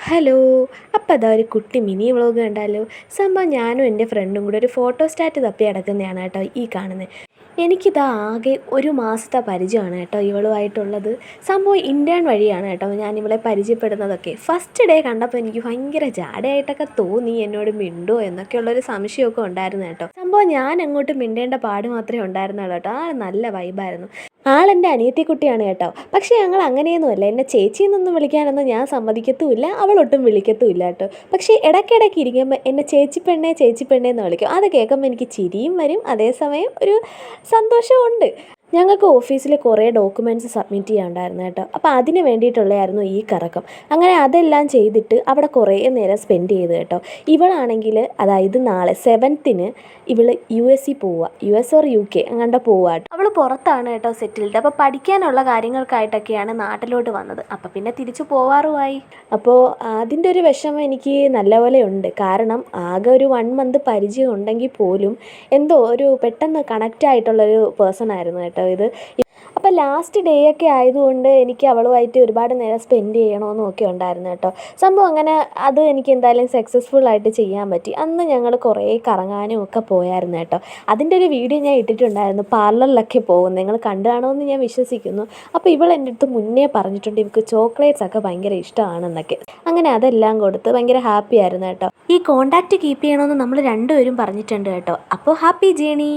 Hello. അപ്പോൾ അതാ ഒരു കുട്ടി മിനി വ്ളോഗ് കണ്ടാലോ. സംഭവം ഞാനും എൻ്റെ ഫ്രണ്ടും കൂടെ ഒരു ഫോട്ടോസ്റ്റാറ്റ് തപ്പി നടക്കുന്നതാണ് കേട്ടോ ഈ കാണുന്നത്. എനിക്കിതാ ആകെ ഒരു മാസത്തെ പരിചയമാണ് കേട്ടോ ഇവളുമായിട്ടുള്ളത്. സംഭവം ഇൻറ്റേൺ വഴിയാണ് കേട്ടോ ഞാൻ ഇവളെ പരിചയപ്പെടുന്നതൊക്കെ. ഫസ്റ്റ് ഡേ കണ്ടപ്പോൾ എനിക്ക് ഭയങ്കര ജാടയായിട്ടൊക്കെ തോന്നി, എന്നോട് മിണ്ടോ എന്നൊക്കെയുള്ളൊരു സംശയമൊക്കെ ഉണ്ടായിരുന്നു കേട്ടോ. സംഭവം ഞാൻ അങ്ങോട്ട് മിണ്ടേണ്ട പാട് മാത്രമേ ഉണ്ടായിരുന്നുള്ളൂ കേട്ടോ. നല്ല വൈബായിരുന്നു. ആളെൻ്റെ അനിയത്തിക്കുട്ടിയാണ് കേട്ടോ. പക്ഷേ ഞങ്ങൾ അങ്ങനെയൊന്നുമല്ല, എന്നെ ചേച്ചിയെന്നൊന്നും വിളിക്കാനൊന്നും ഞാൻ സമ്മതിക്കത്തുമില്ല, അവളൊട്ടും വിളിക്കത്തുമില്ല കേട്ടോ. പക്ഷേ ഇടയ്ക്കിടയ്ക്ക് ഇരിക്കുമ്പോൾ എന്നെ ചേച്ചി പെണ്ണേ എന്ന് വിളിക്കും. അത് കേൾക്കുമ്പോൾ എനിക്ക് ചിരിയും വരും, അതേസമയം ഒരു സന്തോഷമുണ്ട്. ഞങ്ങൾക്ക് ഓഫീസിൽ കുറേ ഡോക്യുമെൻറ്റ്സ് സബ്മിറ്റ് ചെയ്യാനുണ്ടായിരുന്നു കേട്ടോ. അപ്പോൾ അതിന് വേണ്ടിയിട്ടുള്ളതായിരുന്നു ഈ കറക്കം. അങ്ങനെ അതെല്ലാം ചെയ്തിട്ട് അവിടെ കുറേ നേരം സ്പെൻഡ് ചെയ്ത് കേട്ടോ. ഇവളാണെങ്കിൽ അതായത് നാളെ 7th ഇവൾ US പോവുക, US ഓർ UK അങ്ങോട്ട് പോവുക കേട്ടോ. അവൾ പുറത്താണ് കേട്ടോ സെറ്റിൽഡ്. അപ്പോൾ പഠിക്കാനുള്ള കാര്യങ്ങൾക്കായിട്ടൊക്കെയാണ് നാട്ടിലോട്ട് വന്നത്. അപ്പോൾ പിന്നെ തിരിച്ചു പോവാറുമായി. അപ്പോൾ അതിൻ്റെ ഒരു വിഷമം എനിക്ക് നല്ലപോലെ ഉണ്ട്. കാരണം ആകെ ഒരു 1 month പരിചയം ഉണ്ടെങ്കിൽ പോലും എന്തോ ഒരു പെട്ടെന്ന് കണക്റ്റ് ആയിട്ടുള്ളൊരു പേഴ്സൺ ആയിരുന്നു കേട്ടോ ഇത്. അപ്പോൾ ലാസ്റ്റ് ഡേ ഒക്കെ ആയതുകൊണ്ട് എനിക്ക് അവളുമായിട്ട് ഒരുപാട് നേരം സ്പെൻഡ് ചെയ്യണമെന്നൊക്കെ ഉണ്ടായിരുന്നു കേട്ടോ. സംഭവം അങ്ങനെ അത് എനിക്ക് എന്തായാലും സക്സസ്ഫുള്ളായിട്ട് ചെയ്യാൻ പറ്റി. അന്ന് ഞങ്ങൾ കുറേ കറങ്ങാനും ഒക്കെ പോയായിരുന്നു കേട്ടോ. അതിൻ്റെ ഒരു വീഡിയോ ഞാൻ ഇട്ടിട്ടുണ്ടായിരുന്നു, പാർലറിലൊക്കെ പോകും. നിങ്ങൾ കണ്ടു കാണുമെന്ന് ഞാൻ വിശ്വസിക്കുന്നു. അപ്പോൾ ഇവൾ എൻ്റെ അടുത്ത് മുന്നേ പറഞ്ഞിട്ടുണ്ട് ഇവൾക്ക് ചോക്ലേറ്റ്സ് ഒക്കെ ഭയങ്കര ഇഷ്ടമാണെന്നൊക്കെ. അങ്ങനെ അതെല്ലാം കൊടുത്ത് ഭയങ്കര ഹാപ്പി ആയിരുന്നു കേട്ടോ. ഈ കോണ്ടാക്റ്റ് കീപ്പ് ചെയ്യണമെന്ന് നമ്മൾ രണ്ടുപേരും പറഞ്ഞിട്ടുണ്ട് കേട്ടോ. അപ്പോൾ ഹാപ്പി ജേണി.